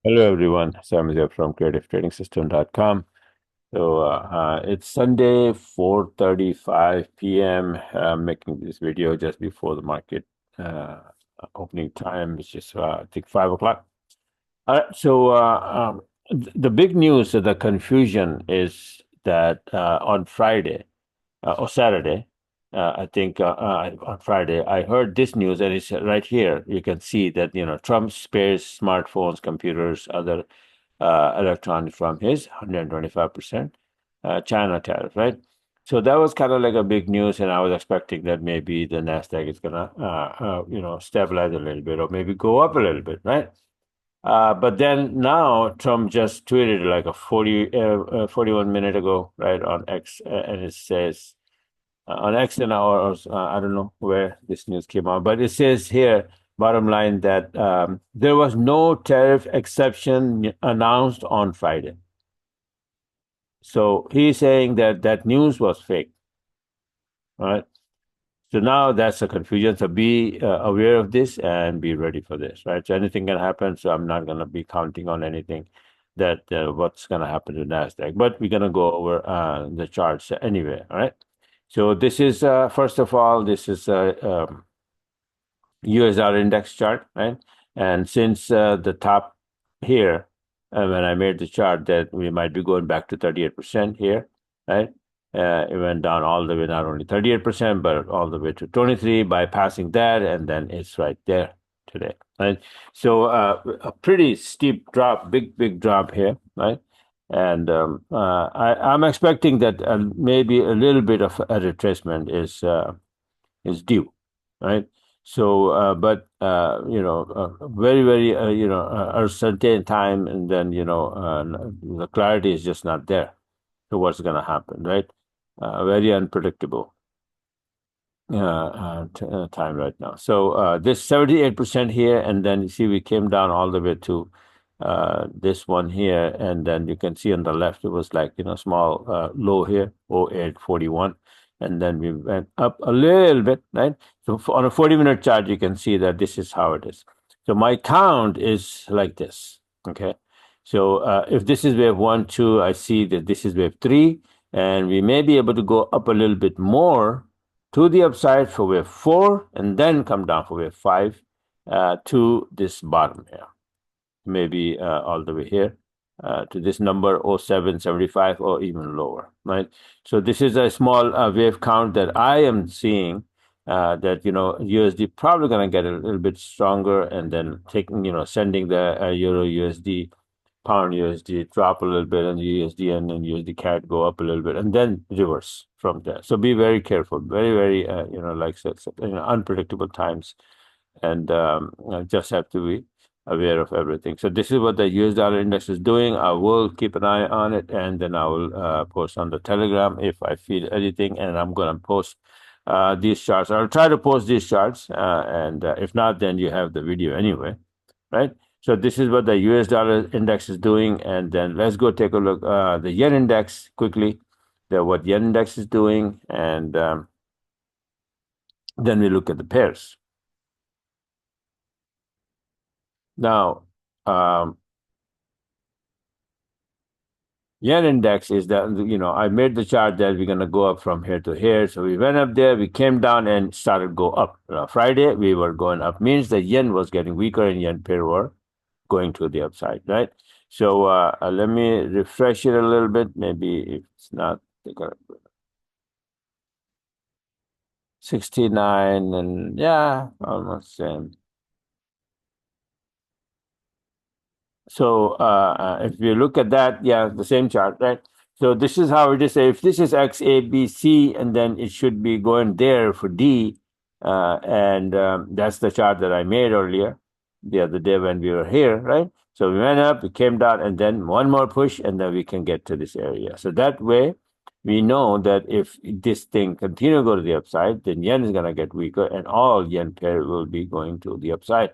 Hello, everyone. Sam is here from creativetradingsystem.com. It's Sunday, 4:35 p.m. I'm making this video just before the market uh, opening time, which is, I think, 5 o'clock. The big news, the confusion is that on Friday, or Saturday. I think on Friday, I heard this news, and it's right here. You can see that Trump spares smartphones, computers, other electronics from his 125% China tariff, right? So that was kind of like a big news, and I was expecting that maybe the Nasdaq is gonna, stabilize a little bit, or maybe go up a little bit, right? But then now Trump just tweeted like a 41 minute ago, right, on X, and it says on X and or I don't know where this news came out, but it says here, bottom line, that there was no tariff exception announced on Friday. So he's saying that that news was fake, right? So now that's a confusion. So be aware of this and be ready for this, right? So anything can happen. So I'm not going to be counting on anything that what's going to happen to Nasdaq, but we're going to go over the charts anyway, all right? So this is first of all, this is USR index chart, right? And since the top here, when I made the chart, that we might be going back to 38% here, right? It went down all the way, not only 38%, but all the way to 23, bypassing that, and then it's right there today, right? So a pretty steep drop, big drop here, right? And I'm expecting that maybe a little bit of a retracement is due, right? So, very, a certain time, and then the clarity is just not there to what's going to happen, right? Very unpredictable time right now. So this 78% here, and then you see we came down all the way to this one here, and then you can see on the left it was like small low here, 0841, and then we went up a little bit, right? So on a 40-minute chart, you can see that this is how it is. So my count is like this, okay? So if this is wave one, two, I see that this is wave three, and we may be able to go up a little bit more to the upside for wave four, and then come down for wave five to this bottom here, maybe all the way here to this number 0775 or even lower, right? So this is a small wave count that I am seeing that USD probably going to get a little bit stronger, and then taking sending the Euro USD, pound USD drop a little bit, and USD and then USD CAD go up a little bit, and then reverse from there. So be very careful, very like unpredictable times, and just have to be aware of everything. So this is what the US dollar index is doing. I will keep an eye on it, and then I will post on the Telegram if I feel anything, and I'm going to post these charts. I'll try to post these charts, and if not, then you have the video anyway, right? So this is what the US dollar index is doing, and then let's go take a look the yen index quickly. What yen index is doing, and then we look at the pairs. Now, yen index is that, I made the chart that we're going to go up from here to here. So we went up there, we came down and started go up. Friday, we were going up, means the yen was getting weaker and yen pair were going to the upside, right? So let me refresh it a little bit. Maybe if it's not, 69, and yeah, almost same. So if you look at that, yeah, the same chart, right? So this is how it is. If this is X, A, B, C, and then it should be going there for D, and that's the chart that I made earlier the other day when we were here, right? So we went up, we came down, and then one more push, and then we can get to this area. So that way, we know that if this thing continue to go to the upside, then yen is going to get weaker, and all yen pair will be going to the upside.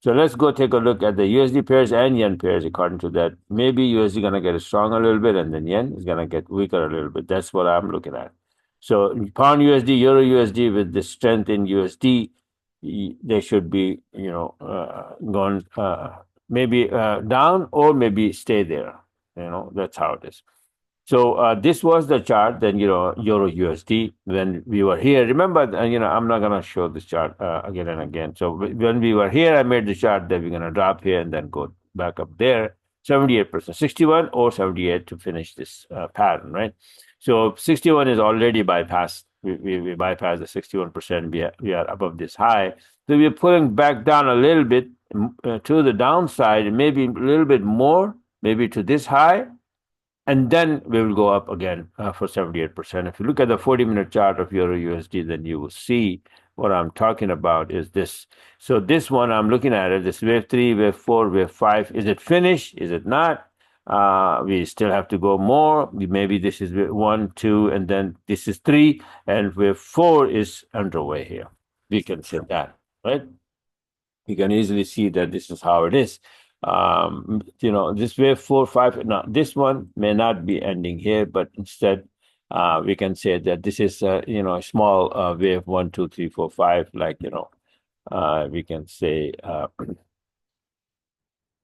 So let's go take a look at the USD pairs and yen pairs according to that. Maybe USD going to get strong a little bit, and then yen is going to get weaker a little bit. That's what I'm looking at. So pound USD, euro USD, with the strength in USD, they should be, going maybe down or maybe stay there. That's how it is. So this was the chart. Then Euro USD when we were here. Remember, I'm not gonna show this chart again and again. So when we were here, I made the chart that we're gonna drop here and then go back up there. 78%, 61 or 78 to finish this pattern, right? So 61 is already bypassed. We bypassed the 61%. We are above this high. So we're pulling back down a little bit to the downside, and maybe a little bit more, maybe to this high, and then we will go up again for 78%. If you look at the 40-minute chart of Euro USD, then you will see what I'm talking about is this. So this one, I'm looking at it, this wave 3, wave 4, wave 5. Is it finished? Is it not? We still have to go more. Maybe this is wave 1, 2, and then this is 3, and wave 4 is underway here. We can say that, right? You can easily see that this is how it is. This wave 4, 5. Now, this one may not be ending here, but instead, we can say that this is a small wave 1, 2, 3, 4, 5. Like we can say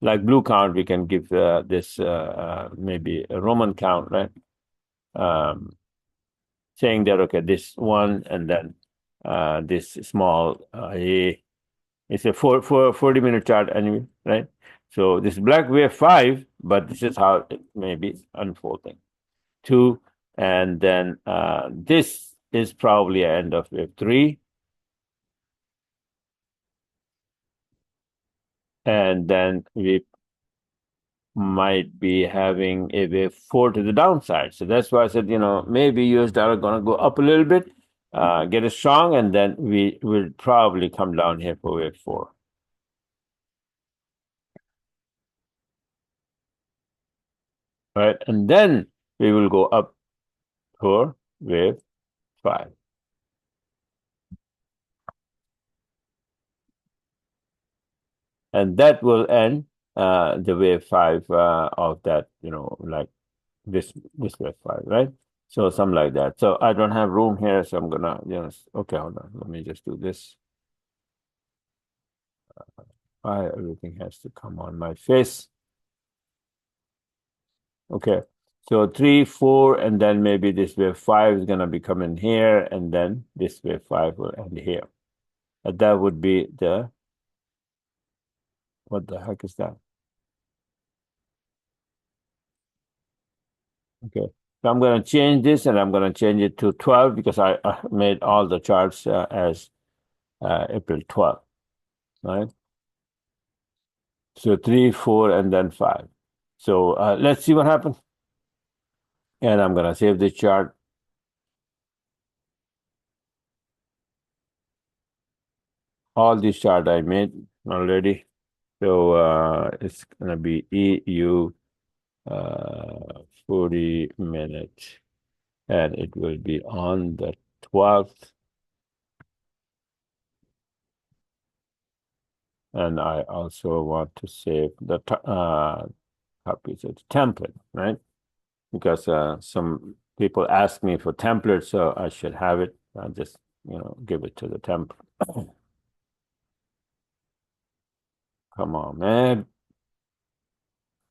like blue count. We can give this maybe a Roman count, right? Saying that okay, this one and then this small A. It's a 40-minute chart anyway, right? So this black wave 5, but this is how it may be unfolding. 2, and then this is probably an end of wave 3. And then we might be having a wave 4 to the downside. So that's why I said, maybe US dollar going to go up a little bit, get it strong, and then we will probably come down here for wave 4. Right, and then we will go up for wave 5. And that will end the wave 5 of that, like this wave 5, right? So something like that. So I don't have room here, so I'm gonna, okay, hold on. Let me just do this. Everything has to come on my face. Okay, so 3, 4, and then maybe this wave 5 is gonna be coming here, and then this wave 5 will end here. And that would be what the heck is that? Okay, so I'm going to change this, and I'm going to change it to 12 because I made all the charts as April 12th, right? So 3, 4, and then 5. So let's see what happens. And I'm going to save the chart. All these charts I made already. So it's going to be EU 40 minutes, and it will be on the 12th. And I also want to save the copies of the template, right? Because some people ask me for templates, so I should have it. I'll just give it to the template. Come on, man.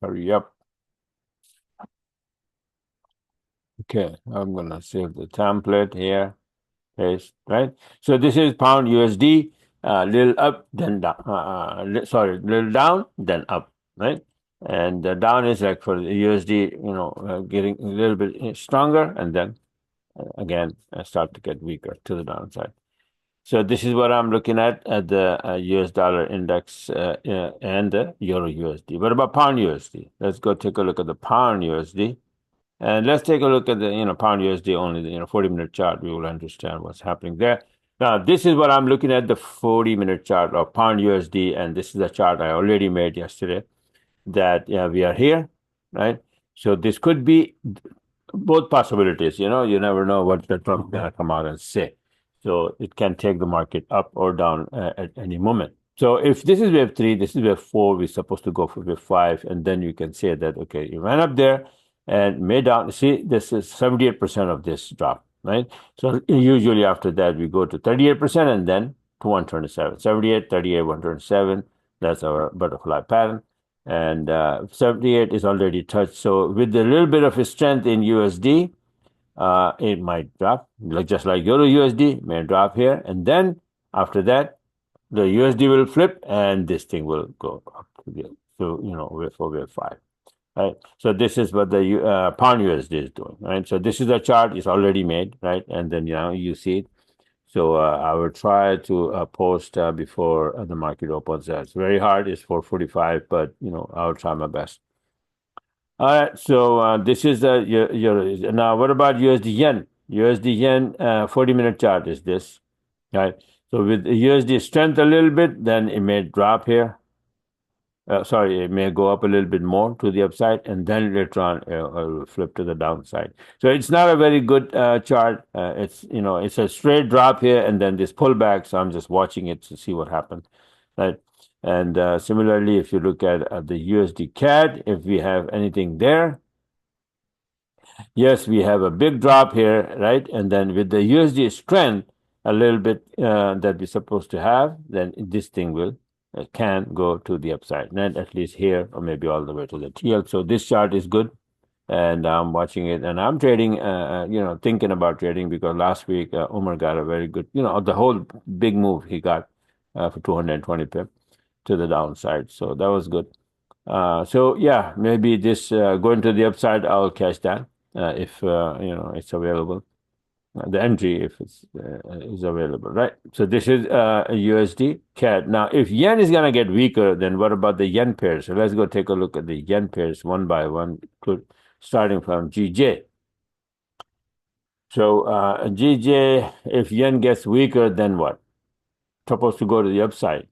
Hurry up. Okay, I'm gonna save the template here. Paste, right? So this is pound USD, little up, then down. Sorry, little down, then up, right? And the down is like for the USD, getting a little bit stronger, and then again start to get weaker to the downside. So this is what I'm looking at the US dollar index and the Euro USD. What about pound USD? Let's go take a look at the pound USD. And let's take a look at the pound USD only, the 40-minute chart. We will understand what's happening there. Now, this is what I'm looking at, the 40-minute chart of pound USD, and this is the chart I already made yesterday, that we are here, right? So this could be both possibilities. You never know what the Trump is going to come out and say. So it can take the market up or down at any moment. So if this is wave 3, this is wave 4, we're supposed to go for wave 5, and then you can say that, okay, you went up there and made down. See, this is 78% of this drop, right? So usually after that, we go to 38% and then to 127. 78, 38, 127. That's our butterfly pattern. and 78 is already touched. So with a little bit of strength in USD, it might drop, just like Euro USD may drop here, and then after that, the USD will flip, and this thing will go up to the for wave 5. Right. So this is what the pound USD is doing. Right. So this is a chart. It's already made. Right. And then you see it. So I will try to post before the market opens. It's very hard. It's 4:45, but I'll try my best. All right. So this is your now. What about USD yen? USD yen 40-minute chart is this. Right. So with the USD strength a little bit, then it may drop here. Sorry, it may go up a little bit more to the upside, and then later on it'll flip to the downside. So it's not a very good chart. It's a straight drop here, and then this pullback. So I'm just watching it to see what happens. Right. And similarly, if you look at the USD CAD, if we have anything there, yes, we have a big drop here, right? And then with the USD strength, a little bit that we're supposed to have, then this thing will can go to the upside, and at least here, or maybe all the way to the TL. So this chart is good, and I'm watching it, and I'm trading, thinking about trading because last week Umar got a very good, the whole big move he got for 220 pip to the downside. So that was good. So yeah, maybe this going to the upside, I'll catch that if it's available. The entry if it's is available, right? So this is a USD CAD. Now, if yen is gonna get weaker, then what about the yen pairs? So let's go take a look at the yen pairs one by one, starting from GJ. So GJ, if yen gets weaker, then what? Supposed to go to the upside.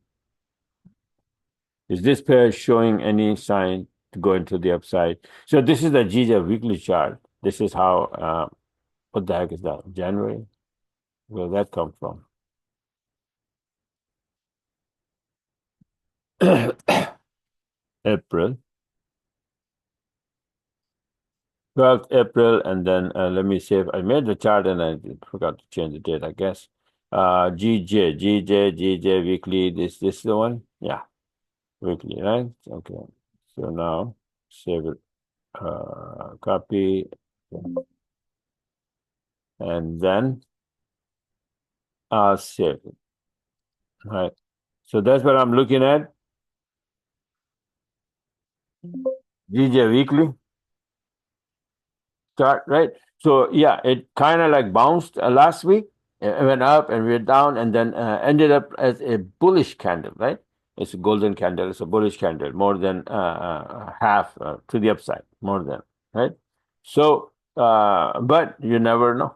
Is this pair showing any sign to go into the upside? So this is the GJ weekly chart. This is how, what the heck is that? January? Where did that come from? April. 12th April, and then let me see if I made the chart and I forgot to change the date, I guess. GJ weekly. This is the one? Yeah, weekly, right? Okay. So now save it, copy, and then save it. All right. So that's what I'm looking at. GJ weekly chart, right? So yeah, it kind of like bounced last week. It went up and went down, and then ended up as a bullish candle, right? It's a golden candle. It's a bullish candle, more than half to the upside, more than, right? So, but you never know,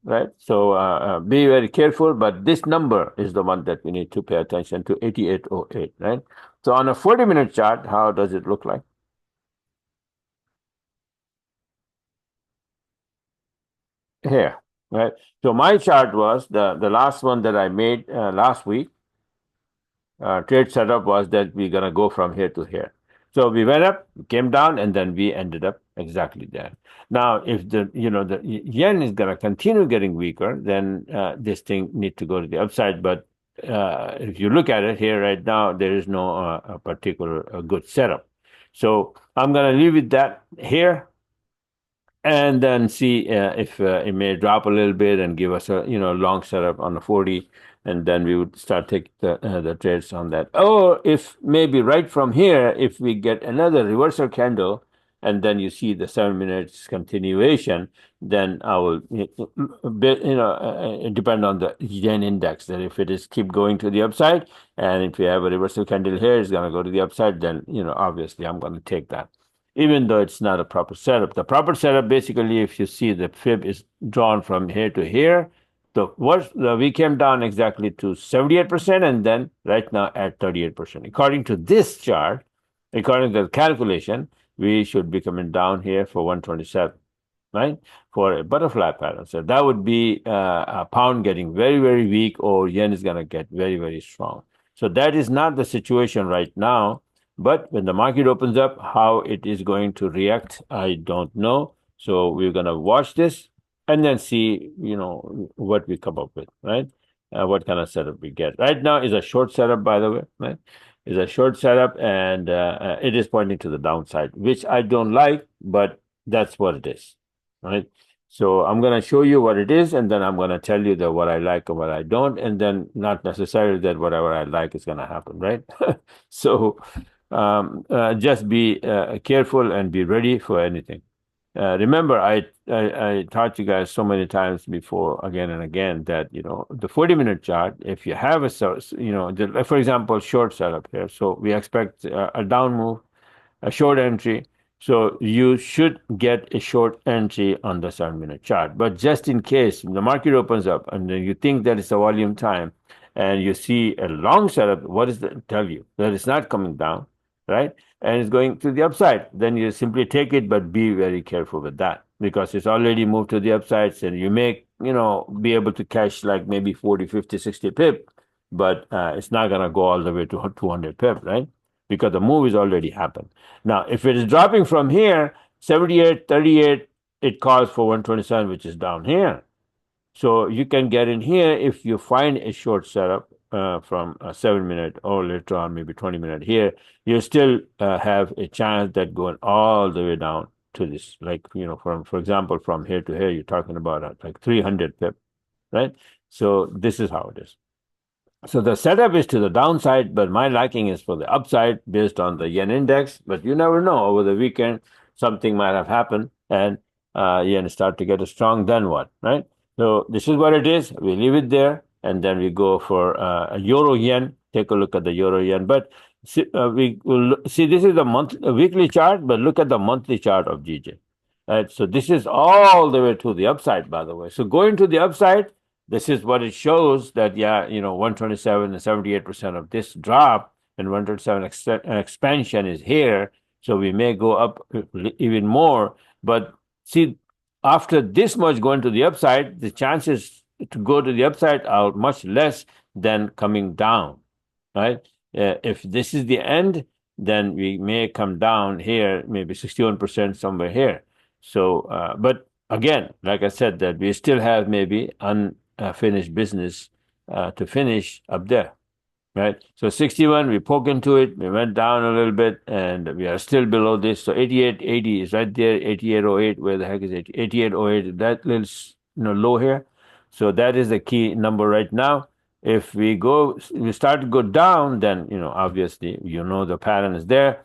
right? So be very careful. But this number is the one that we need to pay attention to, 8808, right? So on a 40-minute chart, how does it look like? Here, right? So my chart was the last one that I made last week. Trade setup was that we're gonna go from here to here. So we went up, came down, and then we ended up exactly there. Now, if the yen is gonna continue getting weaker, then this thing need to go to the upside. But if you look at it here right now, there is no a particular good setup. So I'm gonna leave it that here, and then see if it may drop a little bit and give us a long setup on the 40, and then we would start taking the trades on that. Or if maybe right from here, if we get another reversal candle, and then you see the 7 minutes continuation, then I will depend on the yen index, that if it is keep going to the upside, and if we have a reversal candle here, it's going to go to the upside, then obviously I'm going to take that, even though it's not a proper setup. The proper setup, basically, if you see the fib is drawn from here to here, we came down exactly to 78%, and then right now at 38%. According to this chart, according to the calculation, we should be coming down here for 127, right? For a butterfly pattern. So that would be a pound getting very, very weak, or yen is going to get very, very strong. So that is not the situation right now. But when the market opens up, how it is going to react, I don't know. So we're going to watch this and then see, what we come up with, right? What kind of setup we get. Right now is a short setup, by the way, right? is a short setup, and it is pointing to the downside, which I don't like, but that's what it is, right? So I'm going to show you what it is, and then I'm going to tell you that what I like and what I don't, and then not necessarily that whatever I like is going to happen, right? So just be careful and be ready for anything. Remember, I taught you guys so many times before, again and again, that the 40-minute chart. If you have for example, short setup here, so we expect a down move, a short entry. So you should get a short entry on the 7-minute chart. But just in case the market opens up and then you think that it's a volume time and you see a long setup, what does that tell you? That it's not coming down, right? And it's going to the upside. Then you simply take it, but be very careful with that because it's already moved to the upsides and you may, be able to cash like maybe 40, 50, 60 pip, but it's not going to go all the way to 200 pip, right? Because the move has already happened. Now, if it is dropping from here, 78, 38, it calls for 127, which is down here. So you can get in here if you find a short setup from a 7-minute or later on, maybe 20-minute here, you still have a chance that going all the way down to this, like, for example, from here to here, you're talking about like 300 pip, right? So this is how it is. So the setup is to the downside, but my liking is for the upside based on the yen index. But you never know. Over the weekend, something might have happened and yen start to get strong. Then what, right? So this is what it is. We leave it there, and then we go for a euro yen. Take a look at the euro yen. But we will see this is a weekly chart, but look at the monthly chart of GJ. Right. So this is all the way to the upside, by the way. So going to the upside, this is what it shows that, 127 and 78% of this drop and 127 expansion is here. So we may go up even more. But see, after this much going to the upside, the chances to go to the upside are much less than coming down, right? If this is the end, then we may come down here, maybe 61% somewhere here. So, but again, like I said, that we still have maybe unfinished business to finish up there, right? So 61, we poke into it, we went down a little bit, and we are still below this. So 88.80 is right there, 88.08. Where the heck is it? 88.08, that little low here. So that is the key number right now. If we start to go down, then obviously the pattern is there.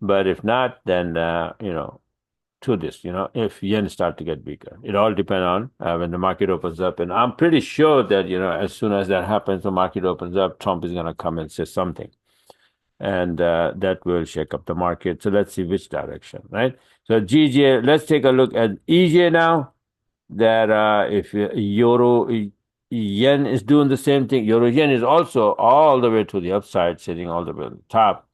But if not, then to this, if yen start to get weaker. It all depends on when the market opens up. And I'm pretty sure that, as soon as that happens, the market opens up, Trump is going to come and say something. And that will shake up the market. So let's see which direction, right? So GJ, let's take a look at EJ now. That if euro yen is doing the same thing, euro yen is also all the way to the upside, sitting all the way at the top.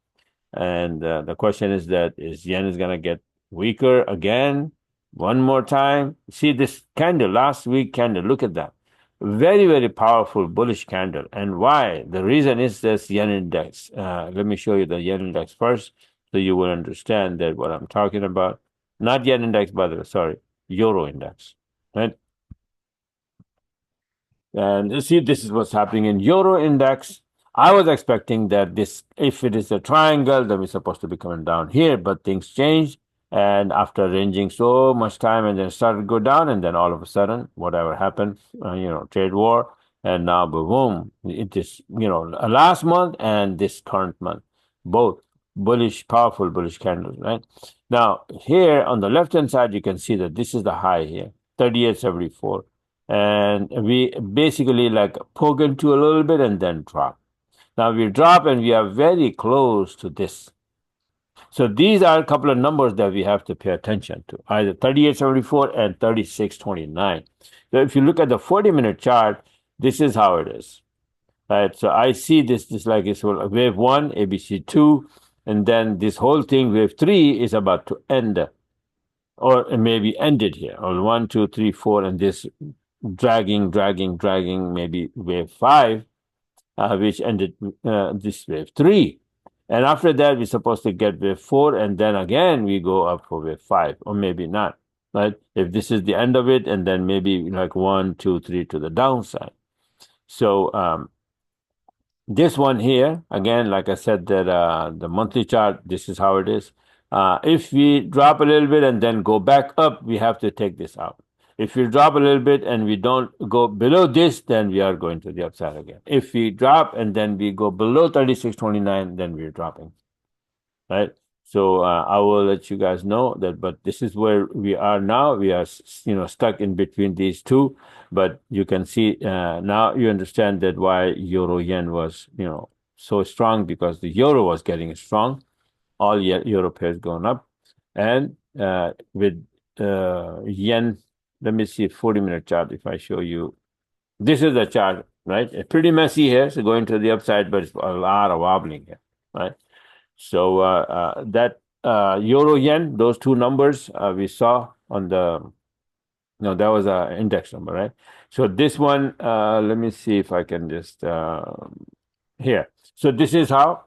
And the question is yen is going to get weaker again one more time? See this candle, last week candle, look at that. Very, very powerful bullish candle. And why? The reason is this yen index. Let me show you the yen index first so you will understand that what I'm talking about. Not yen index, by the way, sorry, euro index, right? And you see, this is what's happening in euro index. I was expecting that if it is a triangle, then we're supposed to be coming down here, but things changed. And after ranging so much time and then started to go down, and then all of a sudden, whatever happened, trade war, and now boom, it is, last month and this current month, both bullish, powerful bullish candles, right? Now, here on the left-hand side, you can see that this is the high here, 38.74. And we basically like poke into a little bit and then drop. Now we drop and we are very close to this. So these are a couple of numbers that we have to pay attention to, either 38.74 and 36.29. So if you look at the 40-minute chart, this is how it is. Right. So I see this like it's wave 1, ABC 2, and then this whole thing, wave 3, is about to end, or maybe ended here, or 1, 2, 3, 4, and this dragging, maybe wave 5, which ended this wave 3. And after that, we're supposed to get wave 4, and then again, we go up for wave 5, or maybe not, right? If this is the end of it, and then maybe like 1, 2, 3 to the downside. So This one here, again, like I said, that the monthly chart, this is how it is. If we drop a little bit and then go back up, we have to take this out. If we drop a little bit and we don't go below this, then we are going to the upside again. If we drop and then we go below 36.29, then we're dropping, right? So I will let you guys know that, but this is where we are now. We are, stuck in between these two. But you can see now you understand that why euro yen was, so strong, because the euro was getting strong. All euro pairs going up, and with yen. Let me see 40-minute chart. If I show you, this is the chart, right? It's pretty messy here, so going to the upside, but it's a lot of wobbling here, right? So that euro yen, those two numbers we saw on the, no, that was an index number, right? So this one, let me see if I can just here. So this is how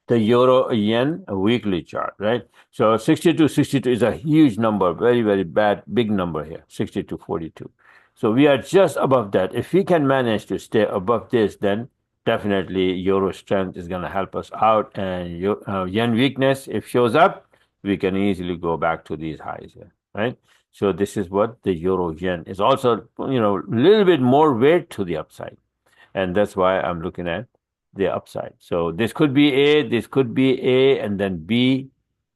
the euro yen weekly chart, right? So 62.62 is a huge number, very, very bad, big number here, 62.42. So we are just above that. If we can manage to stay above this, then definitely euro strength is going to help us out. And yen weakness, if shows up, we can easily go back to these highs here, right? So this is what the euro yen is also, a little bit more weight to the upside. And that's why I'm looking at the upside. So this could be A, this could be A, and then B,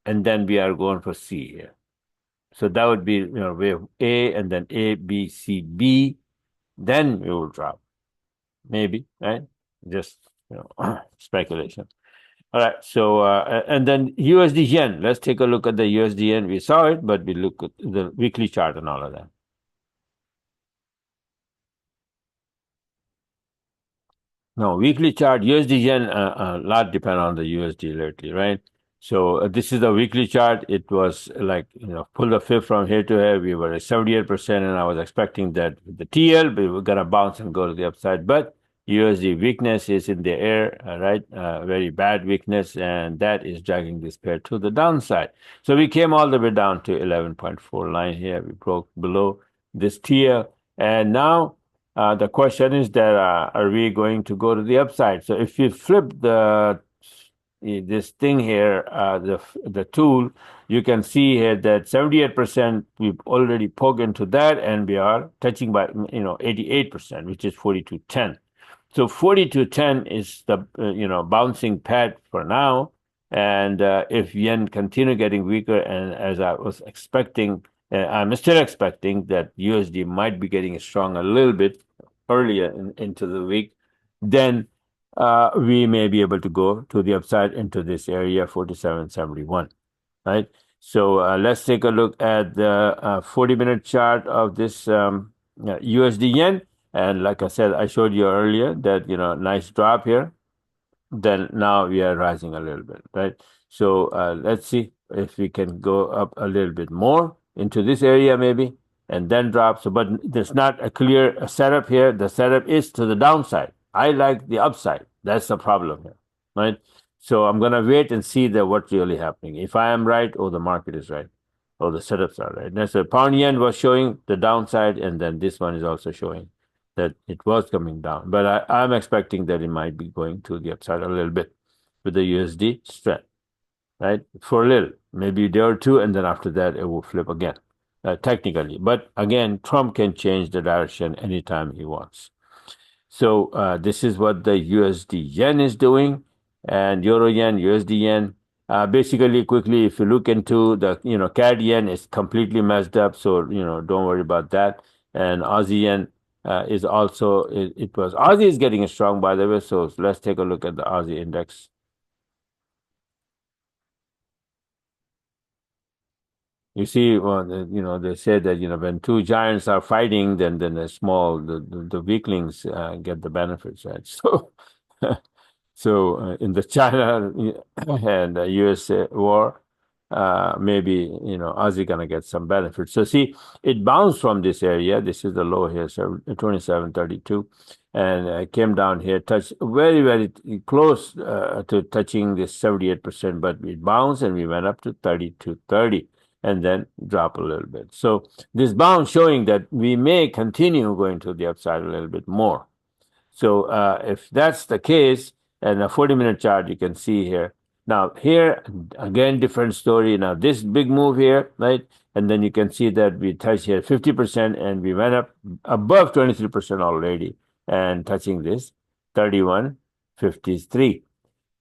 and then we are going for C here. So that would be, wave A, and then A, B, C, B, then we will drop. Maybe, right? Just, speculation. All right. So, and then USD yen. Let's take a look at the USD yen. We saw it, but we look at the weekly chart and all of that. No, weekly chart, USD yen, a lot depend on the USD lately, right? So this is the weekly chart. It was like, pull the fib from here to here. We were at 78%, and I was expecting that with the TL, we were going to bounce and go to the upside. But USD weakness is in the air, right? Very bad weakness, and that is dragging this pair to the downside. So we came all the way down to 11.4 line here. We broke below this TL, and now the question is that are we going to go to the upside? So if you flip this thing here, the tool, you can see here that 78% we've already poked into that, and we are touching by 88%, which is 42.10. So 42.10 is the bouncing pad for now, and if yen continue getting weaker, and as I was expecting, I'm still expecting that USD might be getting strong a little bit earlier into the week, then we may be able to go to the upside into this area 47.71, right? So let's take a look at the 40-minute chart of this USD yen. And like I said, I showed you earlier that, nice drop here. Then now we are rising a little bit, right? So let's see if we can go up a little bit more into this area maybe, and then drop. So, but there's not a clear setup here. The setup is to the downside. I like the upside. That's the problem here, right? So I'm gonna wait and see that what's really happening. If I am right, or the market is right, or the setups are right. That's the pound yen was showing the downside, and then this one is also showing that it was coming down. But I'm expecting that it might be going to the upside a little bit with the USD strength, right? For a little, maybe a day or two, and then after that, it will flip again, technically. But again, Trump can change the direction anytime he wants. So this is what the USD yen is doing, and Euro yen, USD yen. Basically, quickly, if you look into the, CAD yen is completely messed up, so don't worry about that. And Aussie yen is also it was Aussie is getting strong, by the way. So let's take a look at the Aussie index. You see, well, they say that when two giants are fighting, then the weaklings get the benefits, right? So. So in the China and USA war, maybe Aussie gonna get some benefit. So see, it bounced from this area. This is the low here, so 27.32, and came down here, touched very very close to touching this 78%, but we bounced and we went up to 32.30, and then drop a little bit. So this bounce showing that we may continue going to the upside a little bit more. So if that's the case, and a 40-minute chart, you can see here. Now here again, different story. Now this big move here, right? And then you can see that we touched here 50%, and we went up above 23% already, and touching this 31.53.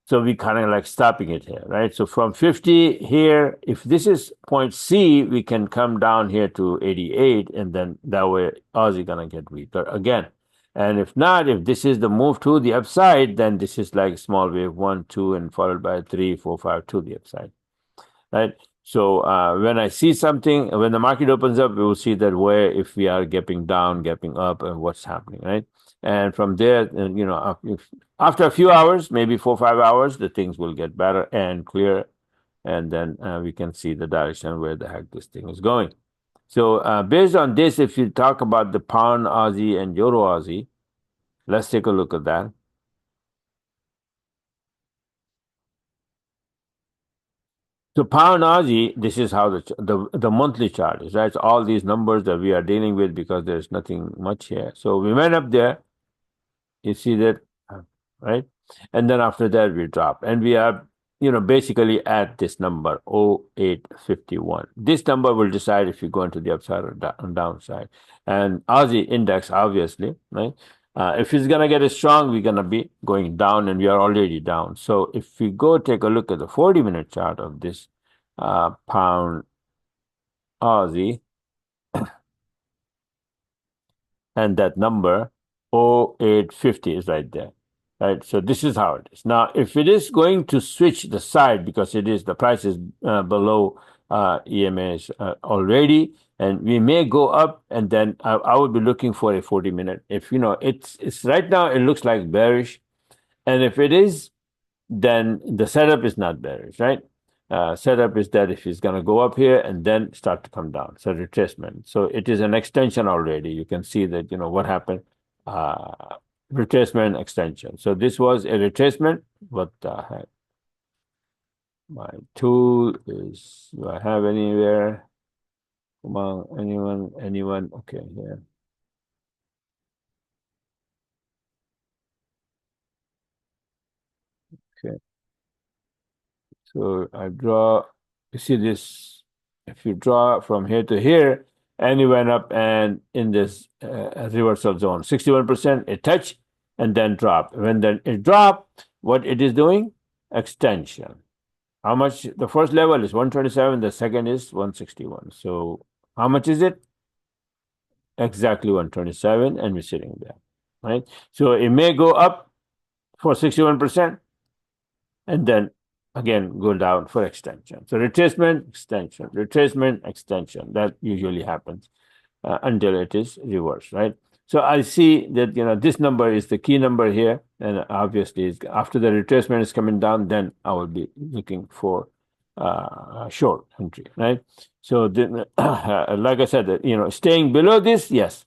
So we kind of like stopping it here, right? So from 50 here, if this is point C, we can come down here to 88, and then that way Aussie gonna get weaker again. And if not, if this is the move to the upside, then this is like small wave 1, 2, and followed by 3, 4, 5 to the upside, right? So when I see something, when the market opens up, we will see that where if we are gapping down, gapping up, and what's happening, right? And from there, after a few hours, maybe 4 or 5 hours, the things will get better and clear, and then we can see the direction where the heck this thing is going. So based on this, if you talk about the pound Aussie and euro Aussie, let's take a look at that. So pound Aussie, this is how the monthly chart is, right? So all these numbers that we are dealing with, because there's nothing much here. So we went up there, you see that, right? And then after that we drop, and we are, basically at this number 0851. This number will decide if you go into the upside or downside. And Aussie index, obviously, right? If it's gonna get strong, we're gonna be going down, and we are already down. So if we go take a look at the 40-minute chart of this pound Aussie, and that number 0850 is right there, right? So this is how it is. Now, if it is going to switch the side, because the price is below EMAs already, and we may go up, and then I would be looking for a 40-minute. If it's right now, it looks like bearish, and if it is, then the setup is not bearish, right? Setup is that if it's going to go up here and then start to come down, so retracement. So it is an extension already. You can see that, what happened, retracement extension. So this was a retracement. What the heck? My tool is, do I have anywhere? Come on, anyone? Okay, here. Okay. So I draw, you see this, if you draw from here to here, and you went up and in this reversal zone, 61%, it touch and then drop. When then it drop, what it is doing? Extension. How much? The first level is 127, the second is 161. So how much is it? Exactly 127, and we're sitting there, right? So it may go up for 61%, and then again go down for extension. So retracement, extension, retracement, extension. That usually happens until it is reversed, right? So I see that this number is the key number here, and obviously after the retracement is coming down, then I will be looking for a short entry, right? So like I said, staying below this, yes,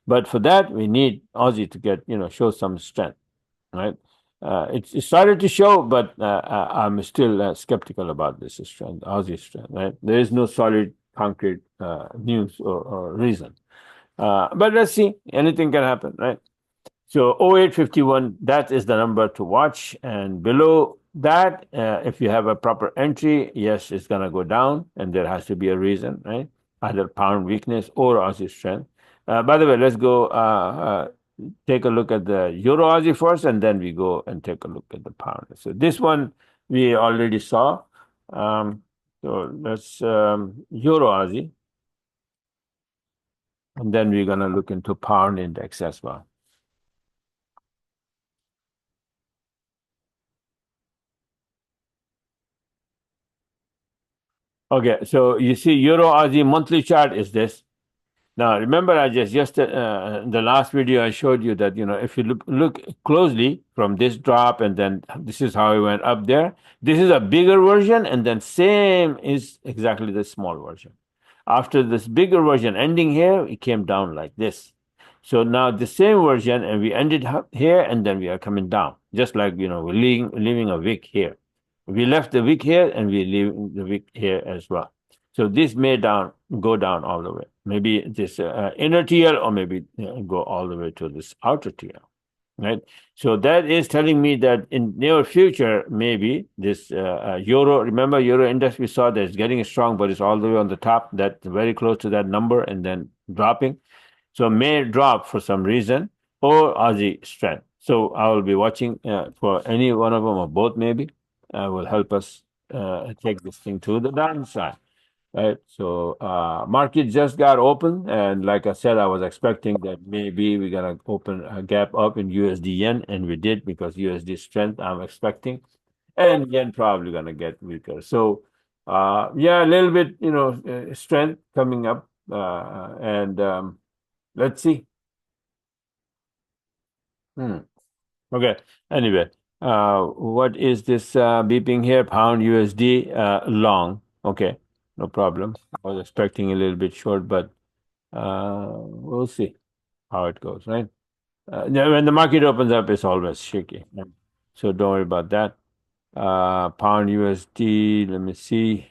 but for that we need Aussie to get show some strength, right? It started to show, but I'm still skeptical about this strength, Aussie strength, right? There is no solid, concrete news or reason. But let's see, anything can happen, right? So 0851, that is the number to watch. And below that, if you have a proper entry, yes, it's going to go down, and there has to be a reason, right? Either pound weakness or Aussie strength. By the way, let's go take a look at the Euro Aussie first, and then we go and take a look at the pound. So this one we already saw. So let's Euro Aussie, and then we're going to look into pound index as well. Okay, so you see Euro Aussie monthly chart is this. Now, remember, I just in the last video, I showed you that, if you look closely from this drop, and then this is how it went up there. This is a bigger version, and then same is exactly the small version. After this bigger version ending here, it came down like this. So now the same version, and we ended up here, and then we are coming down, just like, we're leaving a wick here. We left the wick here, and we leave the wick here as well. So this may go down all the way. Maybe this inner TL, or maybe go all the way to this outer TL. right? So that is telling me that in near future, maybe this euro, remember euro index we saw that it's getting strong, but it's all the way on the top, that's very close to that number and then dropping. So may drop for some reason or Aussie strength. So I will be watching for any one of them or both maybe will help us take this thing to the downside. Right. So market just got open, and like I said, I was expecting that maybe we're gonna open a gap up in USD yen, and we did because USD strength I'm expecting, and yen probably gonna get weaker. So yeah, a little bit, strength coming up, and let's see. Hmm. Okay. Anyway, what is this beeping here? Pound USD long. Okay, no problem. I was expecting a little bit short, but we'll see how it goes, right? Yeah, when the market opens up, it's always shaky. Right? So don't worry about that. Pound USD, let me see.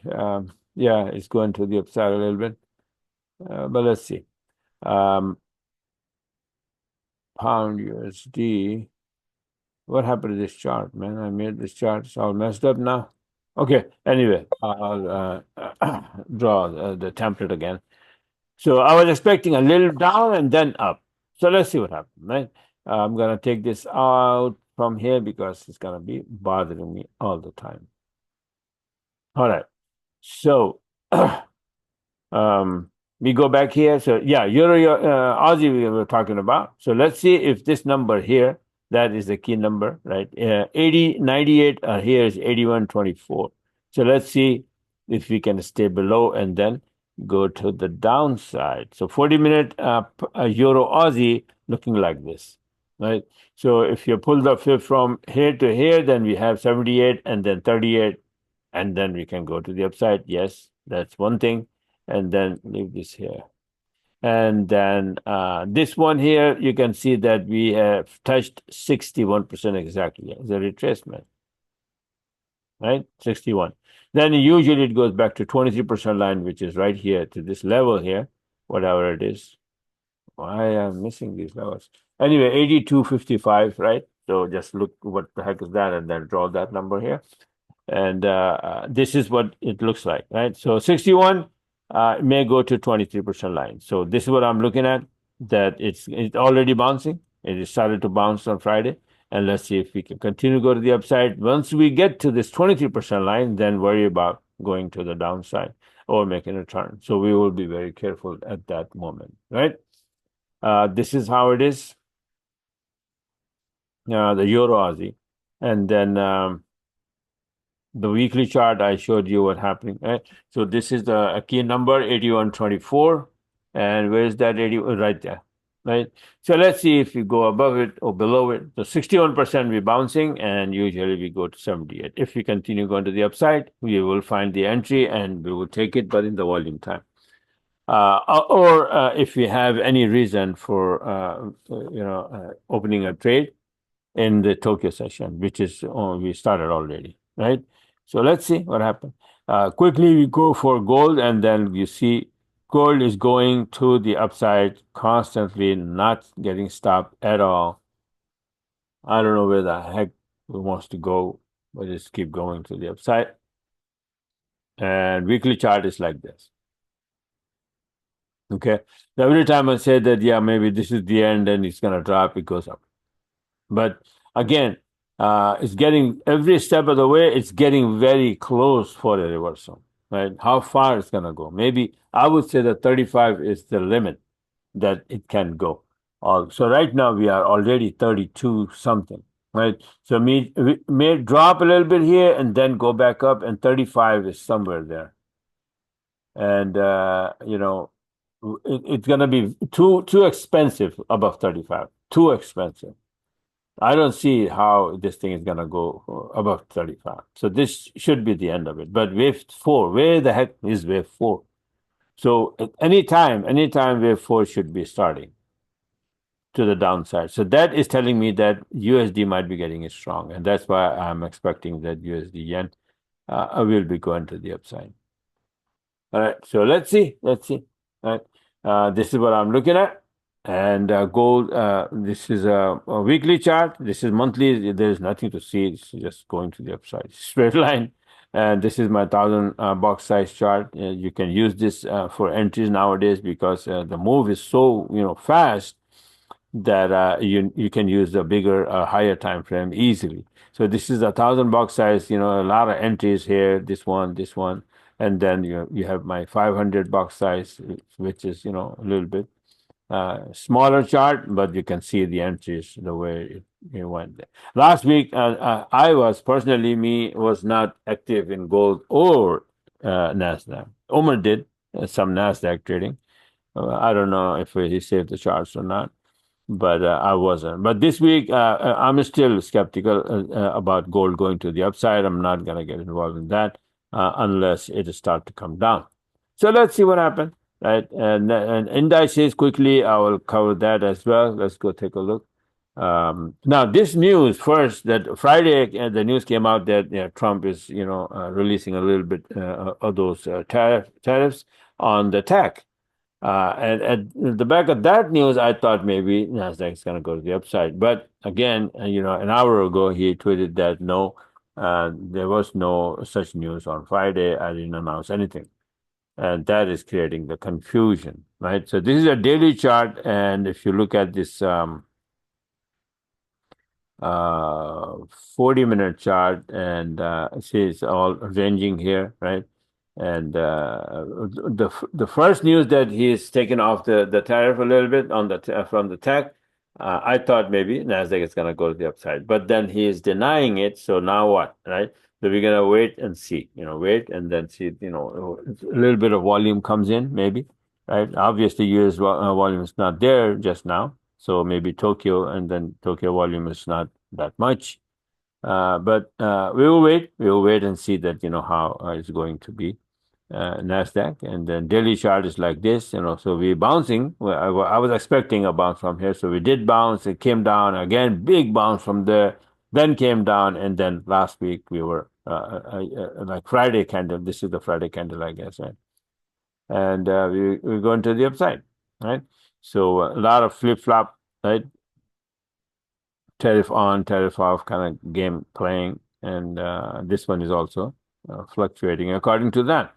Yeah, it's going to the upside a little bit, but let's see. Um, Pound USD. What happened to this chart, man? I made this chart. It's all messed up now. Okay. Anyway, I'll draw the template again. So I was expecting a little down and then up. So let's see what happens, right? I'm gonna take this out from here because it's gonna be bothering me all the time. All right. So we go back here. So yeah, Euro Aussie we were talking about. So let's see if this number here, that is the key number, right? 80, 98 here is 81.24. So let's see if we can stay below and then go to the downside. So 40-minute Euro Aussie looking like this, right? So if you pull the fib from here to here, then we have 78 and then 38, and then we can go to the upside. Yes, that's one thing, and then leave this here. And then this one here, you can see that we have touched 61% exactly as a retracement, right? 61. Then usually it goes back to 23% line, which is right here to this level here, whatever it is. Why am missing these levels? Anyway, 82.55, right? So just look what the heck is that, and then draw that number here. And this is what it looks like, right? So 61 may go to 23% line. So this is what I'm looking at, that it's already bouncing. It started to bounce on Friday. And let's see if we can continue to go to the upside. Once we get to this 23% line, then worry about going to the downside or making a turn. So we will be very careful at that moment, right? This is how it is, the Euro Aussie. And then the weekly chart, I showed you what happening. Right? So this is the key number 81.24, and where is that 80? Right there, right? So let's see if we go above it or below it. So 61% we're bouncing, and usually we go to 78. If we continue going to the upside, we will find the entry and we will take it, but in the volume time. Or if we have any reason for opening a trade in the Tokyo session, which is we started already, right? So let's see what happens. Quickly, we go for gold, and then you see gold is going to the upside constantly, not getting stopped at all. I don't know where the heck it wants to go, but just keep going to the upside. And weekly chart is like this. Okay. So every time I say that, yeah, maybe this is the end and it's going to drop, it goes up. But again, it's getting every step of the way, it's getting very close for a reversal, right? How far it's going to go? Maybe I would say that 35 is the limit that it can go. So right now we are already 32 something, right? So we may drop a little bit here and then go back up, and 35 is somewhere there. And it's going to be too expensive above 35, too expensive. I don't see how this thing is going to go above 35. So this should be the end of it. But wave 4, where the heck is wave 4? So at anytime wave 4 should be starting to the downside. So that is telling me that USD might be getting strong. And that's why I'm expecting that USD yen will be going to the upside. All right. So let's see. All right. This is what I'm looking at. And gold, this is a weekly chart. This is monthly. There is nothing to see. It's just going to the upside, straight line. And this is my 1,000 box size chart. You can use this for entries nowadays because the move is so fast that you can use the bigger, higher time frame easily. So this is a 1,000 box size. A lot of entries here. This one, and then you have my 500 box size, which is a little bit smaller chart, but you can see the entries the way it went. Last week, I was personally was not active in gold or Nasdaq. Omar did some Nasdaq trading. I don't know if he saved the charts or not, but I wasn't. But this week, I'm still skeptical about gold going to the upside. I'm not gonna get involved in that unless it start to come down. So let's see what happens, right? And indices quickly, I will cover that as well. Let's go take a look. Now, this news first that Friday, the news came out that Trump is releasing a little bit of those tariffs on the tech. And at the back of that news, I thought maybe Nasdaq is going to go to the upside. But again, an hour ago, he tweeted that no, there was no such news on Friday. I didn't announce anything, and that is creating the confusion, right? So this is a daily chart, and if you look at this 40-minute chart, and see it's all ranging here, right? And the first news that he's taken off the tariff a little bit on from the tech, I thought maybe Nasdaq is going to go to the upside, but then he is denying it. So now what, right? So we're gonna wait and see, wait and then see, a little bit of volume comes in, maybe, right? Obviously, US volume is not there just now, so maybe Tokyo, and then Tokyo volume is not that much. But we will wait. We will wait and see that how it's going to be. Nasdaq, and then daily chart is like this, so we're bouncing. Well, I was expecting a bounce from here, so we did bounce. It came down again, big bounce from there, then came down, and then last week we were like Friday candle. This is the Friday candle, I guess, right? And we're going to the upside, right? So a lot of flip flop, right? Tariff on, tariff off kind of game playing, and this one is also fluctuating according to that.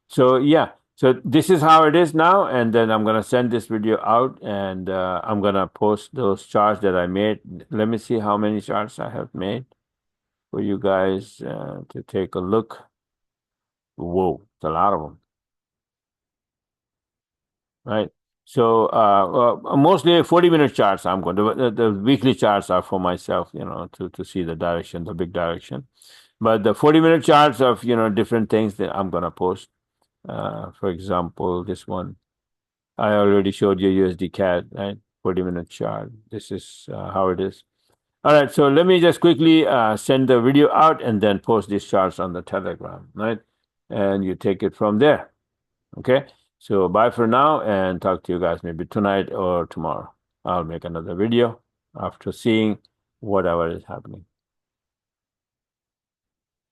So yeah, so this is how it is now, and then I'm gonna send this video out, and I'm gonna post those charts that I made. Let me see how many charts I have made for you guys to take a look. Whoa, it's a lot of them, right? So mostly 40-minute charts. I'm going to the weekly charts are for myself, to see the direction, the big direction. But the 40-minute charts of different things that I'm gonna post. For example, this one I already showed you USD CAD, right? 40-minute chart. This is how it is. All right, so let me just quickly send the video out and then post these charts on the Telegram, right? And you take it from there. Okay. So bye for now, and talk to you guys maybe tonight or tomorrow. I'll make another video after seeing whatever is happening.